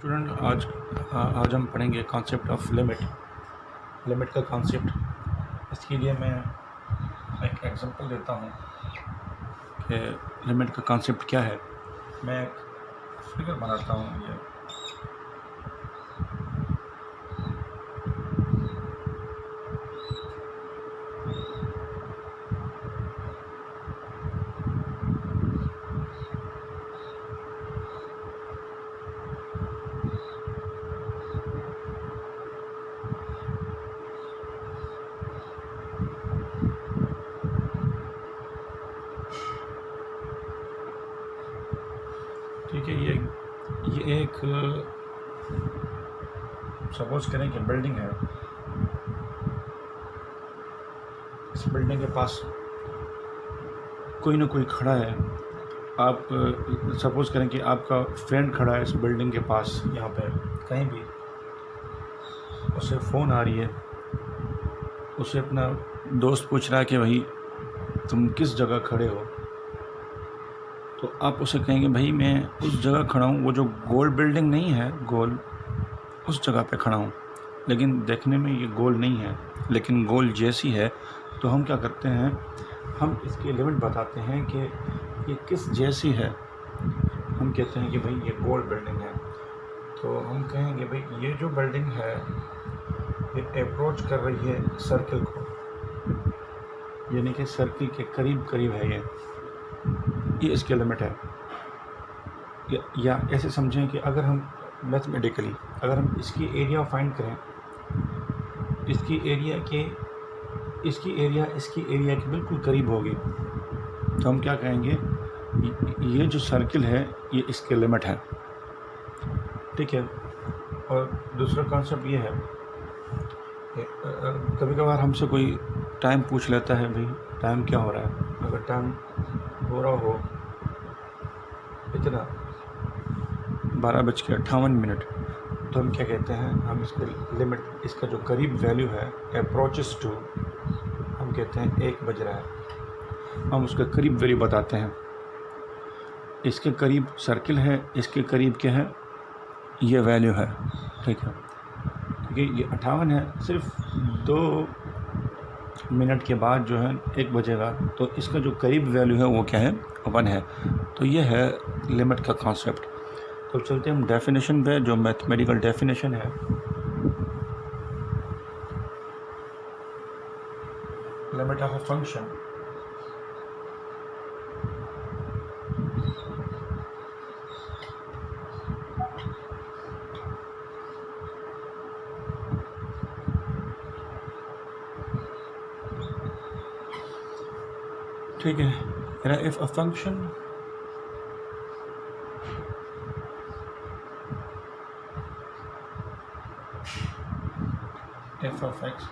Student आज हम पढ़ेंगे कॉन्सेप्ट ऑफ लिमिट का कॉन्सेप्ट। इसके लिए मैं एक एग्जांपल देता हूँ कि लिमिट का कॉन्सेप्ट क्या है। मैं एक फिगर बनाता हूँ। ये ठीक है। ये एक सपोज करें कि बिल्डिंग है। इस बिल्डिंग के पास कोई ना कोई खड़ा है। आप सपोज करें कि आपका फ्रेंड खड़ा है इस बिल्डिंग के पास, यहाँ पे कहीं भी। उसे फ़ोन आ रही है, उसे अपना दोस्त पूछ रहा है कि भाई तुम किस जगह खड़े हो। तो आप उसे कहेंगे भाई मैं उस जगह खड़ा हूँ, वो जो गोल बिल्डिंग नहीं है, गोल उस जगह पे खड़ा हूँ। लेकिन देखने में ये गोल नहीं है, लेकिन गोल जैसी है। तो हम क्या करते हैं, हम इसकी लिमिट बताते हैं कि ये किस जैसी है। हम कहते हैं कि भाई ये गोल बिल्डिंग है। तो हम कहेंगे भाई ये जो बिल्डिंग है ये अप्रोच कर रही है सर्किल को, यानी कि सर्किल के करीब करीब है। ये इसकी लिमिट है। या ऐसे समझें कि अगर हम मैथमेटिकली अगर हम इसकी एरिया फाइंड करें, इसकी एरिया इसकी एरिया के बिल्कुल करीब होगी, तो हम क्या कहेंगे, ये जो सर्किल है ये इसके लिमिट है। ठीक है। और दूसरा कॉन्सेप्ट ये है कि कभी कभार हमसे कोई टाइम पूछ लेता है, भाई टाइम क्या हो रहा है। अगर टाइम हो रहा हो इतना 12:58, तो हम क्या कहते हैं, हम इसके लिमिट, इसका जो करीब वैल्यू है अप्रोचेस टू, हम कहते हैं 1 बज रहा है। हम उसका करीब वैल्यू बताते हैं। इसके करीब सर्किल है, इसके करीब क्या है, ये वैल्यू है। ठीक है। क्योंकि ये 58 है, सिर्फ 2 मिनट के बाद जो है 1 बजेगा, तो इसका जो करीब वैल्यू है वो क्या है, 1 है। तो ये है लिमिट का कॉन्सेप्ट। तो चलते हैं हम डेफिनेशन पे, जो मैथमेटिकल डेफिनेशन है। लिमिट ऑफ अ फंक्शन ठीक है। If a function f of x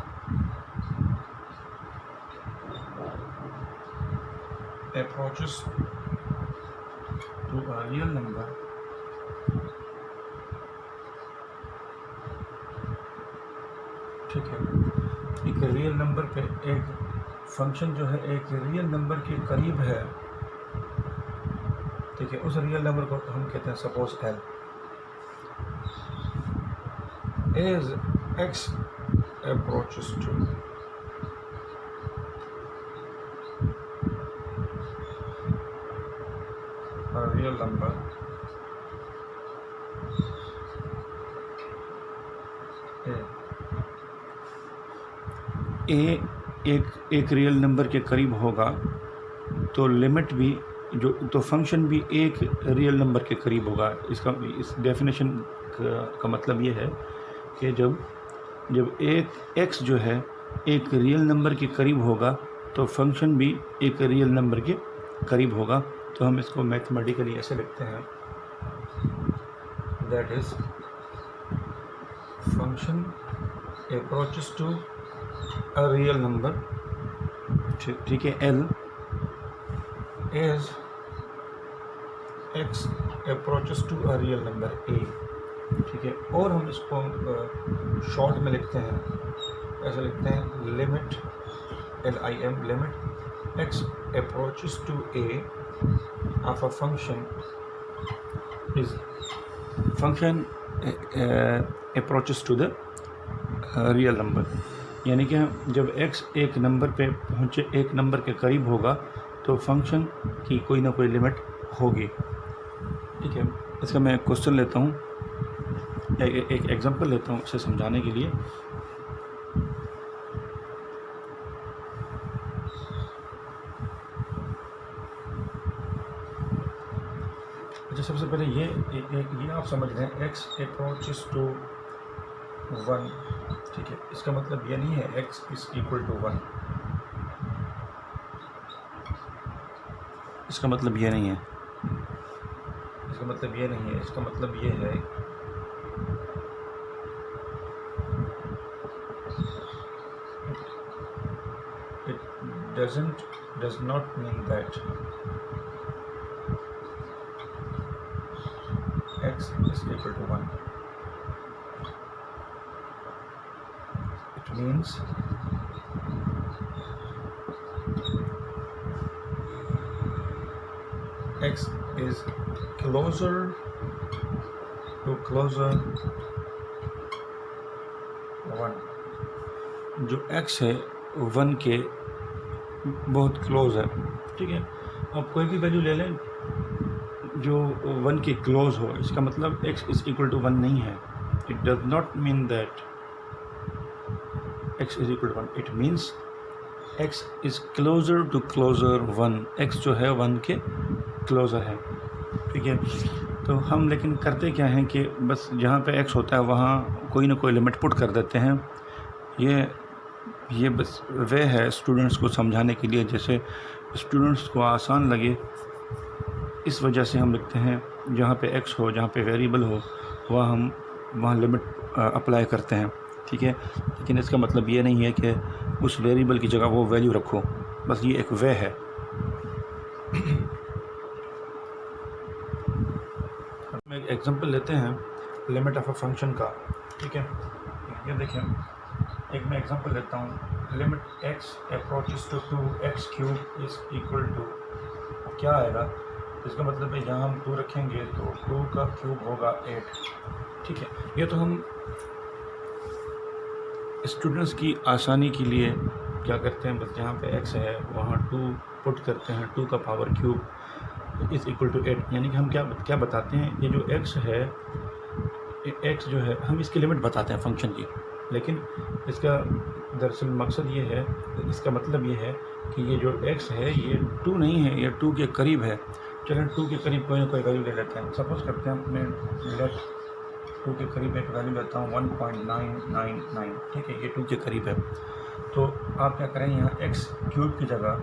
approaches to a real number ठीक है, एक रियल नंबर पे एक फंक्शन जो है एक रियल नंबर के करीब है। ठीक है। उस रियल नंबर को हम कहते हैं suppose l as x approaches to a real number a एक रियल नंबर के करीब होगा, तो लिमिट भी तो फंक्शन भी एक रियल नंबर के करीब होगा। इस डेफिनेशन का मतलब ये है कि जब एक x जो है एक रियल नंबर के करीब होगा, तो फंक्शन भी एक रियल नंबर के करीब होगा। तो हम इसको मैथमेटिकली ऐसे लिखते हैं, that is function approaches to a real number, ठीक है, l as x approaches to a real number a। ठीक है। और हम इसको शॉर्ट में लिखते हैं, ऐसे लिखते हैं, limit LIM limit x approaches to a of a function is function approaches to the real number, यानी कि जब x एक नंबर पे पहुँचे, एक नंबर के करीब होगा तो फंक्शन की कोई ना कोई लिमिट होगी। ठीक है, इसका मैं क्वेश्चन लेता हूँ, एक एग्जांपल लेता हूँ इसे समझाने के लिए। अच्छा, सबसे पहले ये आप समझ रहे हैं x अप्रोचेस टू 1। ठीक है, इसका मतलब ये नहीं है x इज इक्वल टू 1, इसका मतलब ये नहीं है, इसका मतलब ये नहीं है, इसका मतलब ये है it does not mean that x is equal to 1. It means x is closer to 1। जो x है 1 के बहुत क्लोज है। ठीक है, अब कोई भी वैल्यू ले लें जो 1 के क्लोज हो, इसका मतलब x इज इक्वल टू 1 नहीं है। It does not mean that x is equal to 1, it means x is closer to closer 1। x जो है 1 के क्लोजर है। ठीक है, तो हम लेकिन करते क्या हैं कि बस जहाँ पे x होता है वहाँ कोई ना कोई लिमिट पुट कर देते हैं। ये बस वे है स्टूडेंट्स को समझाने के लिए, जैसे स्टूडेंट्स को आसान लगे, इस वजह से हम लिखते हैं जहाँ पे x हो, जहाँ पे वेरिएबल हो, वहाँ लिमिट अप्लाई करते हैं। ठीक है, लेकिन इसका मतलब ये नहीं है कि उस वेरिएबल की जगह वो वैल्यू रखो, बस ये एक वे है। हम एक एग्जांपल लेते हैं लिमिट ऑफ अ फंक्शन का। ठीक है, ये देखें, एक मैं एग्जांपल लेता हूँ, limit x approaches to 2x³ is equal to, क्या आएगा, इसका मतलब है यहाँ हम 2 रखेंगे तो 2 का क्यूब होगा 8। ठीक है, ये तो हम स्टूडेंट्स की आसानी के लिए क्या करते हैं, बस जहाँ पे x है वहाँ 2 पुट करते हैं, 2 का power cube is equal to 8। यानी कि हम क्या बताते हैं, ये जो x है, x जो है, हम इसकी लिमिट बताते हैं फंक्शन की, लेकिन इसका दरअसल मकसद ये है, इसका मतलब ये है कि ये जो x है ये 2 नहीं है, ये 2 के करीब है। चलें 2 के करीब कोई ना कोई वैल्यू ले लेते हैं। सपोज़ करते हैं मैं लेट 2 के करीब एक वैल्यू लेता हूँ 1.999। ठीक है, ये 2 के करीब है, तो आप क्या करें, यहाँ x³ की जगह,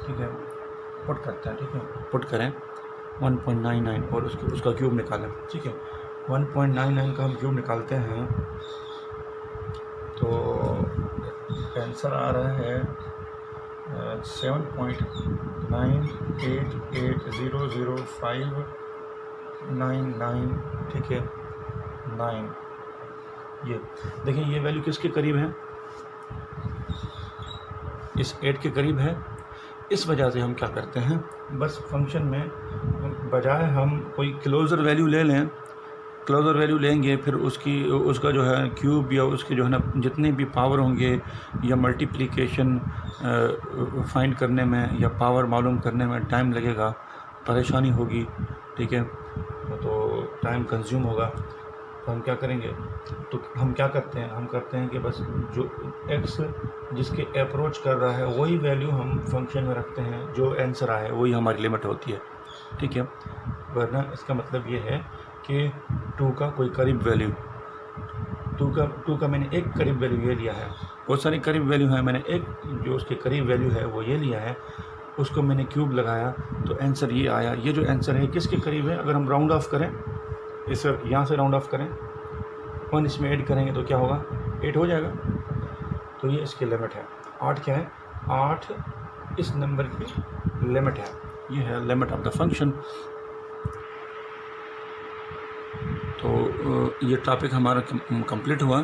ठीक है, पुट करते हैं। ठीक है, पुट करें 1.99 और उसका क्यूब निकालें। ठीक है, 1.99 का हम क्यूब निकालते हैं तो आंसर आ रहा है 7.98800599। ठीक है, 9। ये देखिए, ये वैल्यू किसके करीब है, इस 8 के करीब है। इस वजह से हम क्या करते हैं, बस फंक्शन में बजाय हम कोई क्लोज़र वैल्यू ले लें, क्लोज़र वैल्यू लेंगे, फिर उसका जो है क्यूब या उसके जो है ना जितने भी पावर होंगे या मल्टीप्लिकेशन फाइंड करने में या पावर मालूम करने में टाइम लगेगा, परेशानी होगी। ठीक है, तो टाइम कंज्यूम होगा। तो हम क्या करेंगे, तो हम क्या करते हैं, हम करते हैं कि बस जो x जिसके अप्रोच कर रहा है वही वैल्यू हम फंक्शन में रखते हैं, जो आंसर आए वही हमारी लिमिट होती है। ठीक है, वरना इसका मतलब ये है कि 2 का कोई करीब वैल्यू, 2 का मैंने एक करीब वैल्यू ये लिया है, बहुत सारी करीब वैल्यू है, मैंने एक जो उसके करीब वैल्यू है वो ये लिया है, उसको मैंने क्यूब लगाया तो आंसर ये आया। ये जो आंसर है किसके करीब है, अगर हम राउंड ऑफ करें, इस यहाँ से राउंड ऑफ करें, 1 इसमें ऐड करेंगे तो क्या होगा, 8 हो जाएगा। तो ये इसकी लिमिट है। 8 क्या है, 8 इस नंबर की लिमिट है, ये है लिमिट ऑफ द फंक्शन। तो ये टॉपिक हमारा कंप्लीट हुआ।